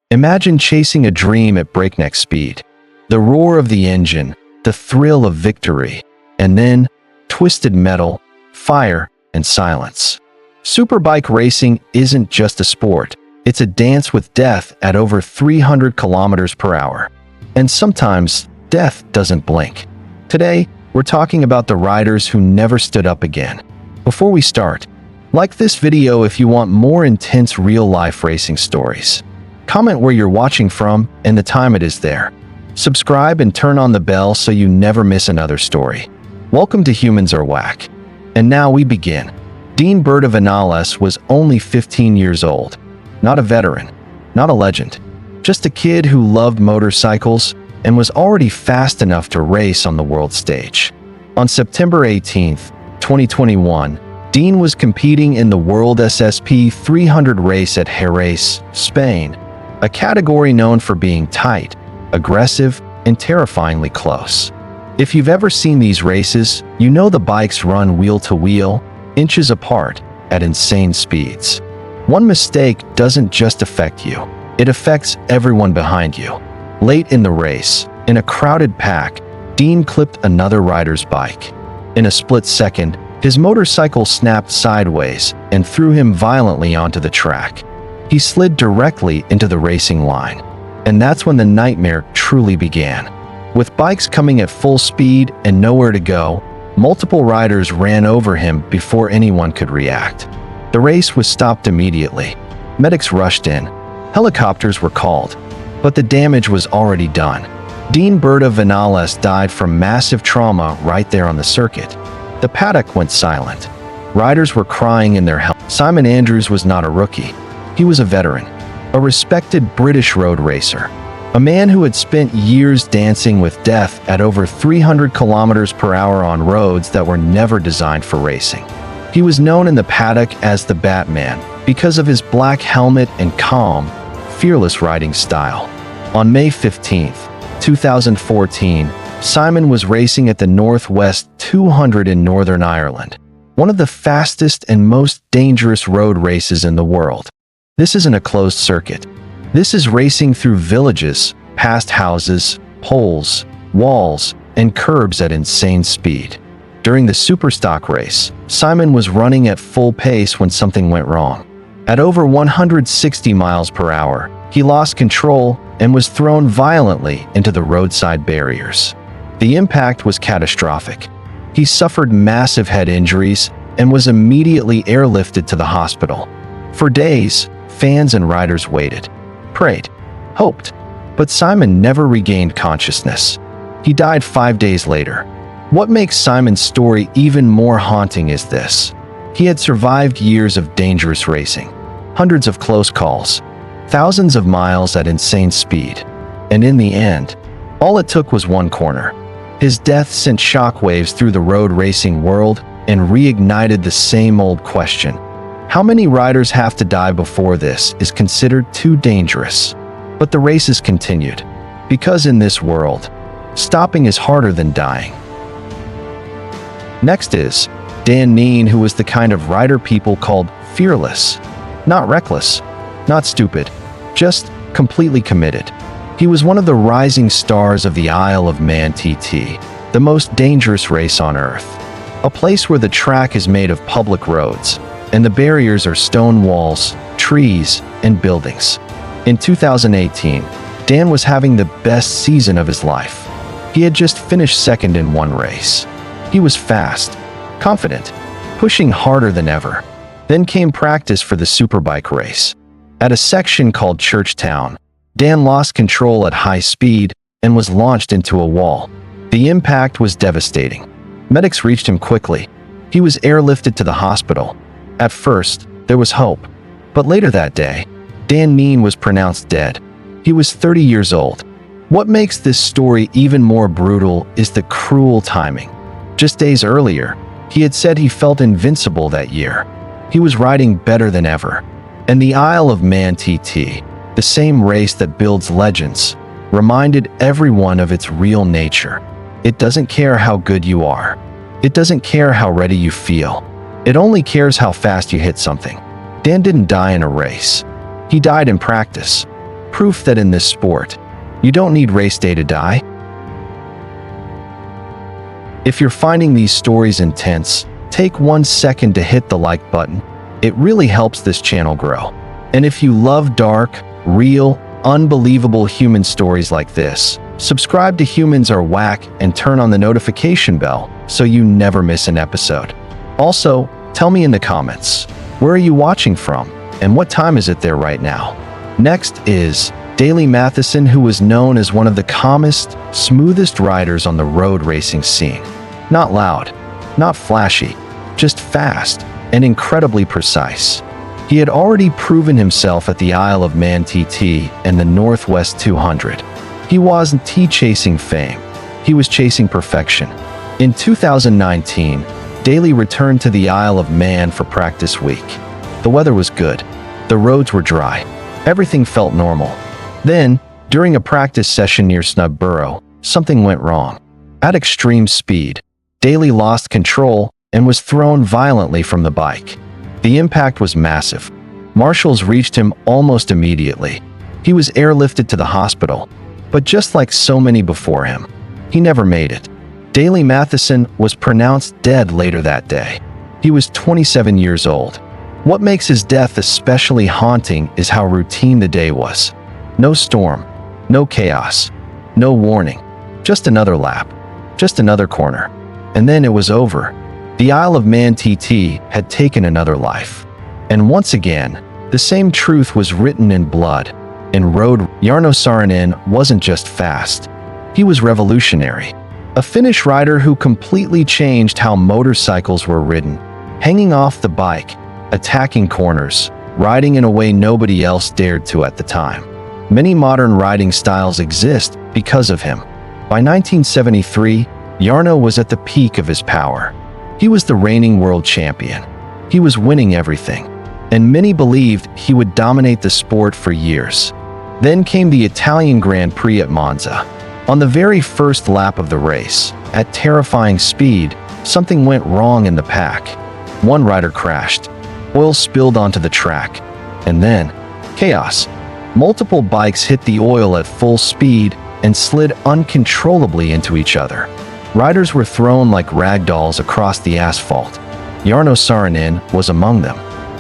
Imagine chasing a dream at breakneck speed. The roar of the engine, the thrill of victory, and then twisted metal, fire, and silence. Superbike racing isn't just a sport. It's a dance with death at over 300 kilometers per hour. And sometimes, death doesn't blink. Today, we're talking about the riders who never stood up again. Before we start, like this video if you want more intense real-life racing stories. Comment where you're watching from and the time it is there. Subscribe and turn on the bell so you never miss another story. Welcome to Humans Are Whack. And now we begin. Berta Viñales was only 15 years old. Not a veteran, not a legend. Just a kid who loved motorcycles and was already fast enough to race on the world stage. On September 18, 2021, Dean was competing in the World SSP 300 race at Jerez, Spain, a category known for being tight, aggressive, and terrifyingly close. If you've ever seen these races, you know the bikes run wheel to wheel, inches apart, at insane speeds. One mistake doesn't just affect you, it affects everyone behind you. Late in the race, in a crowded pack, Dean clipped another rider's bike. In a split second, his motorcycle snapped sideways and threw him violently onto the track. He slid directly into the racing line. And that's when the nightmare truly began. With bikes coming at full speed and nowhere to go, multiple riders ran over him before anyone could react. The race was stopped immediately. Medics rushed in. Helicopters were called. But the damage was already done. Berta Viñales died from massive trauma right there on the circuit. The paddock went silent. Riders were crying in their helmets. Simon Andrews was not a rookie. He was a veteran. A respected British road racer, a man who had spent years dancing with death at over 300 kilometers per hour on roads that were never designed for racing. He was known in the paddock as the Batman because of his black helmet and calm, fearless riding style. On May 15, 2014, Simon was racing at the Northwest 200 in Northern Ireland, one of the fastest and most dangerous road races in the world. This isn't a closed circuit. This is racing through villages, past houses, poles, walls, and curbs at insane speed. During the Superstock race, Simon was running at full pace when something went wrong. At over 160 miles per hour, he lost control and was thrown violently into the roadside barriers. The impact was catastrophic. He suffered massive head injuries and was immediately airlifted to the hospital. For days, fans and riders waited, prayed, hoped, but Simon never regained consciousness. He died 5 days later. What makes Simon's story even more haunting is this. He had survived years of dangerous racing, hundreds of close calls, thousands of miles at insane speed, and in the end, all it took was one corner. His death sent shockwaves through the road racing world and reignited the same old question. How many riders have to die before this is considered too dangerous? But the races continued, because in this world, stopping is harder than dying. Next is Dan, who was the kind of rider people called fearless. Not reckless, not stupid, just completely committed. He was one of the rising stars of the Isle of Man TT, the most dangerous race on Earth. A place where the track is made of public roads, and the barriers are stone walls, trees, and buildings. In 2018, Dan was having the best season of his life. He had just finished second in one race. He was fast, confident, pushing harder than ever. Then came practice for the Superbike race. At a section called Churchtown, Dan lost control at high speed and was launched into a wall. The impact was devastating. Medics reached him quickly. He was airlifted to the hospital. At first, there was hope, but later that day, Dan was pronounced dead. He was 30 years old. What makes this story even more brutal is the cruel timing. Just days earlier, he had said he felt invincible that year. He was riding better than ever. And the Isle of Man TT, the same race that builds legends, reminded everyone of its real nature. It doesn't care how good you are. It doesn't care how ready you feel. It only cares how fast you hit something. Dan didn't die in a race. He died in practice. proof that in this sport, you don't need race day to die. If you're finding these stories intense, take 1 second to hit the like button. It really helps this channel grow. And if you love dark, real, unbelievable human stories like this, subscribe to Humans Are Whack and turn on the notification bell so you never miss an episode. Also, tell me in the comments, where are you watching from and what time is it there right now? Next is Daley Matheson, who was known as one of the calmest, smoothest riders on the road racing scene. Not loud, not flashy, just fast and incredibly precise. He had already proven himself at the Isle of Man TT and the Northwest 200. He wasn't chasing fame, he was chasing perfection. In 2019, Daley returned to the Isle of Man for practice week. The weather was good, the roads were dry, everything felt normal. Then, during a practice session near Snubburrow, something went wrong. At extreme speed, Daley lost control and was thrown violently from the bike. The impact was massive. Marshals reached him almost immediately. He was airlifted to the hospital, but just like so many before him, he never made it. Daley Matheson was pronounced dead later that day. He was 27 years old. What makes his death especially haunting is how routine the day was. No storm, no chaos, no warning, just another lap, just another corner. And then it was over. The Isle of Man TT had taken another life. And once again, the same truth was written in blood. In road, Jarno Saarinen wasn't just fast. He was revolutionary. A Finnish rider who completely changed how motorcycles were ridden, hanging off the bike, attacking corners, riding in a way nobody else dared to at the time. Many modern riding styles exist because of him. By 1973, Jarno was at the peak of his power. He was the reigning world champion. He was winning everything, and many believed he would dominate the sport for years. Then came the Italian Grand Prix at Monza. On the very first lap of the race, at terrifying speed, something went wrong in the pack. One rider crashed. Oil spilled onto the track. And then, chaos. Multiple bikes hit the oil at full speed and slid uncontrollably into each other. Riders were thrown like rag dolls across the asphalt. Jarno Saarinen was among them.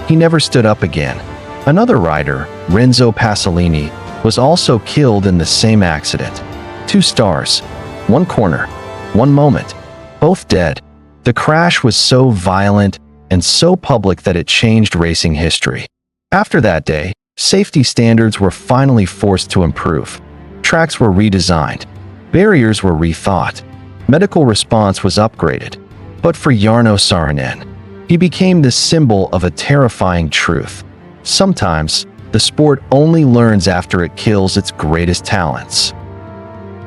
He never stood up again. Another rider, Renzo Pasolini, was also killed in the same accident. 2 stars, 1 corner, 1 moment, both dead. The crash was so violent and so public that it changed racing history. After that day, safety standards were finally forced to improve. Tracks were redesigned. Barriers were rethought. Medical response was upgraded. But for Jarno Saarinen, he became the symbol of a terrifying truth. Sometimes, the sport only learns after it kills its greatest talents.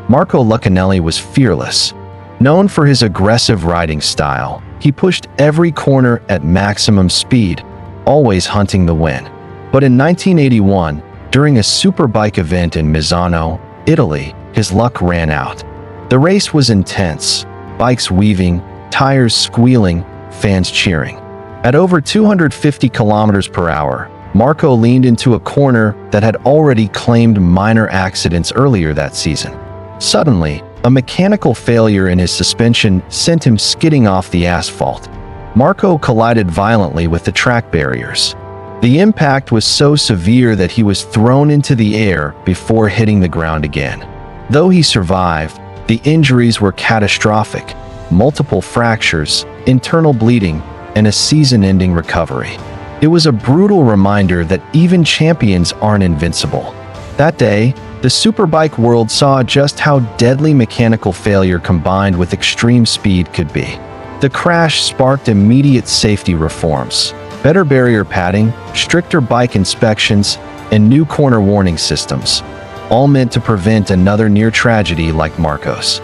Marco Lucchinelli was fearless. Known for his aggressive riding style, he pushed every corner at maximum speed, always hunting the win. But in 1981, during a Superbike event in Misano, Italy, his luck ran out. The race was intense, bikes weaving, tires squealing, fans cheering. At over 250 kilometers per hour, Marco leaned into a corner that had already claimed minor accidents earlier that season. Suddenly, a mechanical failure in his suspension sent him skidding off the asphalt. Marco collided violently with the track barriers. The impact was so severe that he was thrown into the air before hitting the ground again. Though he survived, the injuries were catastrophic: multiple fractures, internal bleeding, and a season-ending recovery. It was a brutal reminder that even champions aren't invincible. That day, the Superbike world saw just how deadly mechanical failure combined with extreme speed could be. The crash sparked immediate safety reforms: better barrier padding, stricter bike inspections, and new corner warning systems, all meant to prevent another near tragedy like Marco's.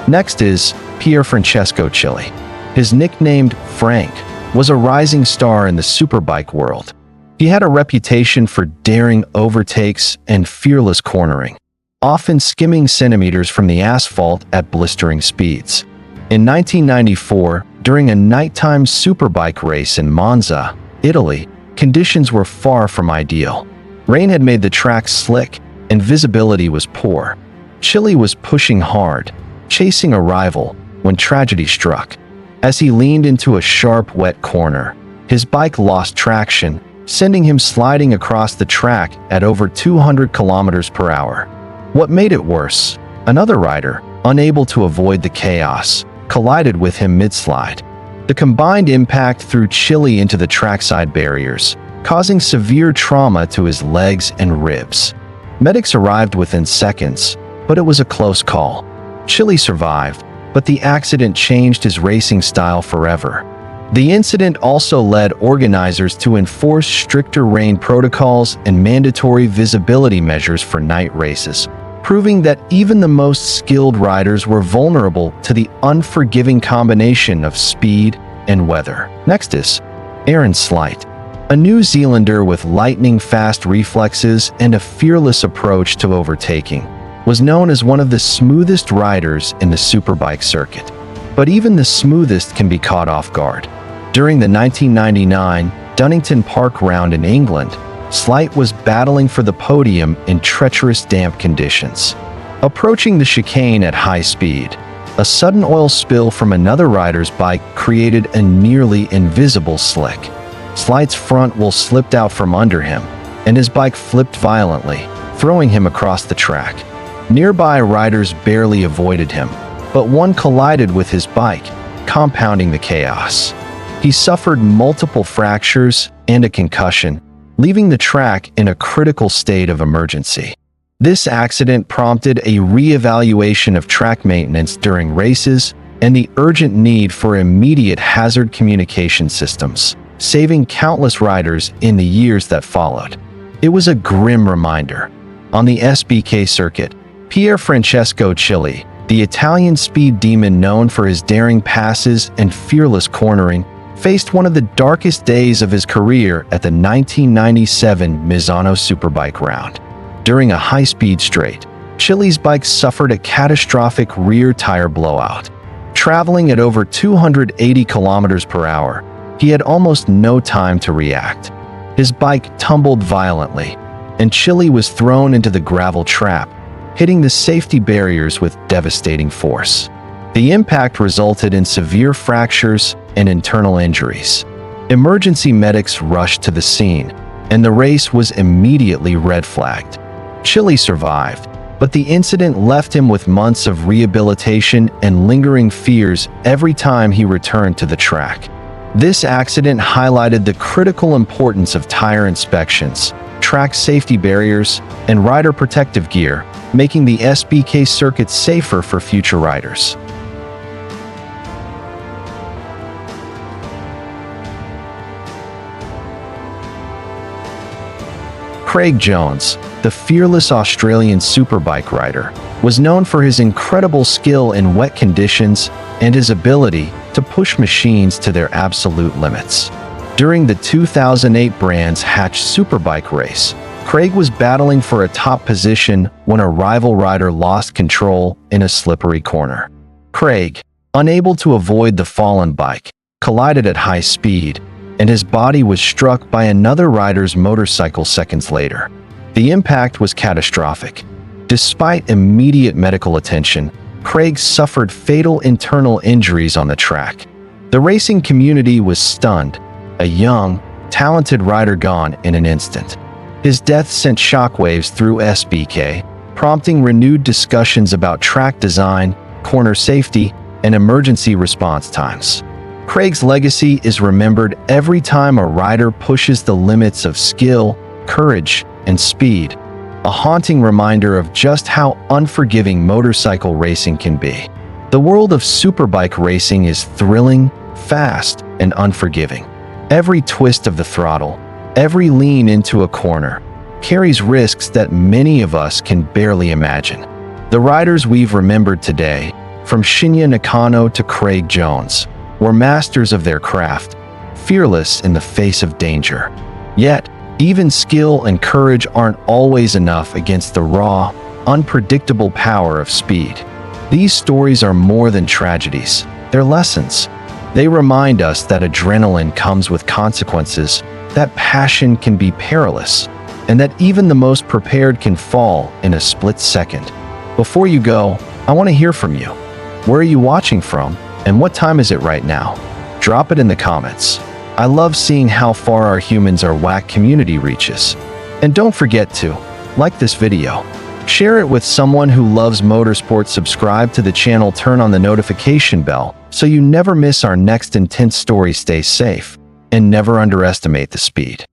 Next is Pier Francesco Chili. His nicknamed Frank was a rising star in the Superbike world. He had a reputation for daring overtakes and fearless cornering, often skimming centimeters from the asphalt at blistering speeds. In 1994, during a nighttime Superbike race in Monza, Italy, conditions were far from ideal. Rain had made the track slick, and visibility was poor. Chile was pushing hard, chasing a rival, when tragedy struck. As he leaned into a sharp, wet corner, his bike lost traction, sending him sliding across the track at over 200 kilometers per hour. What made it worse? Another rider, unable to avoid the chaos, collided with him mid-slide. The combined impact threw Chile into the trackside barriers, causing severe trauma to his legs and ribs. Medics arrived within seconds, but it was a close call. Chile survived, but the accident changed his racing style forever. The incident also led organizers to enforce stricter rain protocols and mandatory visibility measures for night races, proving that even the most skilled riders were vulnerable to the unforgiving combination of speed and weather. Next is Chile and Slight, a New Zealander with lightning-fast reflexes and a fearless approach to overtaking, was known as one of the smoothest riders in the Superbike circuit. But even the smoothest can be caught off guard. During the 1999 Donington Park Round in England, Slight was battling for the podium in treacherous damp conditions. Approaching the chicane at high speed, a sudden oil spill from another rider's bike created a nearly invisible slick. Slight's front wheel slipped out from under him, and his bike flipped violently, throwing him across the track. Nearby riders barely avoided him, but one collided with his bike, compounding the chaos. He suffered multiple fractures and a concussion, leaving the track in a critical state of emergency. This accident prompted a re-evaluation of track maintenance during races and the urgent need for immediate hazard communication systems, saving countless riders in the years that followed. It was a grim reminder. On the SBK circuit, Pier Francesco Chile, the Italian speed demon known for his daring passes and fearless cornering, faced one of the darkest days of his career at the 1997 Misano Superbike round. During a high-speed straight, Chile's bike suffered a catastrophic rear tire blowout. Traveling at over 280 kilometers per hour, he had almost no time to react. His bike tumbled violently, and Chile was thrown into the gravel trap, hitting the safety barriers with devastating force. The impact resulted in severe fractures and internal injuries. Emergency medics rushed to the scene, and the race was immediately red-flagged. Chile survived, but the incident left him with months of rehabilitation and lingering fears every time he returned to the track. This accident highlighted the critical importance of tire inspections, track safety barriers, and rider protective gear, making the SBK circuit safer for future riders. Craig Jones, the fearless Australian superbike rider, was known for his incredible skill in wet conditions and his ability to push machines to their absolute limits. During the 2008 Brands Hatch Superbike race, Craig was battling for a top position when a rival rider lost control in a slippery corner. Craig, unable to avoid the fallen bike, collided at high speed, and his body was struck by another rider's motorcycle seconds later. The impact was catastrophic. Despite immediate medical attention, Craig suffered fatal internal injuries on the track. The racing community was stunned, a young, talented rider gone in an instant. His death sent shockwaves through SBK, prompting renewed discussions about track design, corner safety, and emergency response times. Craig's legacy is remembered every time a rider pushes the limits of skill, courage, and speed, a haunting reminder of just how unforgiving motorcycle racing can be. The world of superbike racing is thrilling, fast, and unforgiving. Every twist of the throttle, every lean into a corner, carries risks that many of us can barely imagine. The riders we've remembered today, from Shinya Nakano to Craig Jones, were masters of their craft, fearless in the face of danger. Yet, even skill and courage aren't always enough against the raw, unpredictable power of speed. These stories are more than tragedies, they're lessons. They remind us that adrenaline comes with consequences, that passion can be perilous, and that even the most prepared can fall in a split second. Before you go, I want to hear from you. Where are you watching from, and what time is it right now? Drop it in the comments. I love seeing how far our humans our WAC community reaches. And don't forget to like this video, share it with someone who loves motorsports, subscribe to the channel, turn on the notification bell so you never miss our next intense story. Stay safe and never underestimate the speed.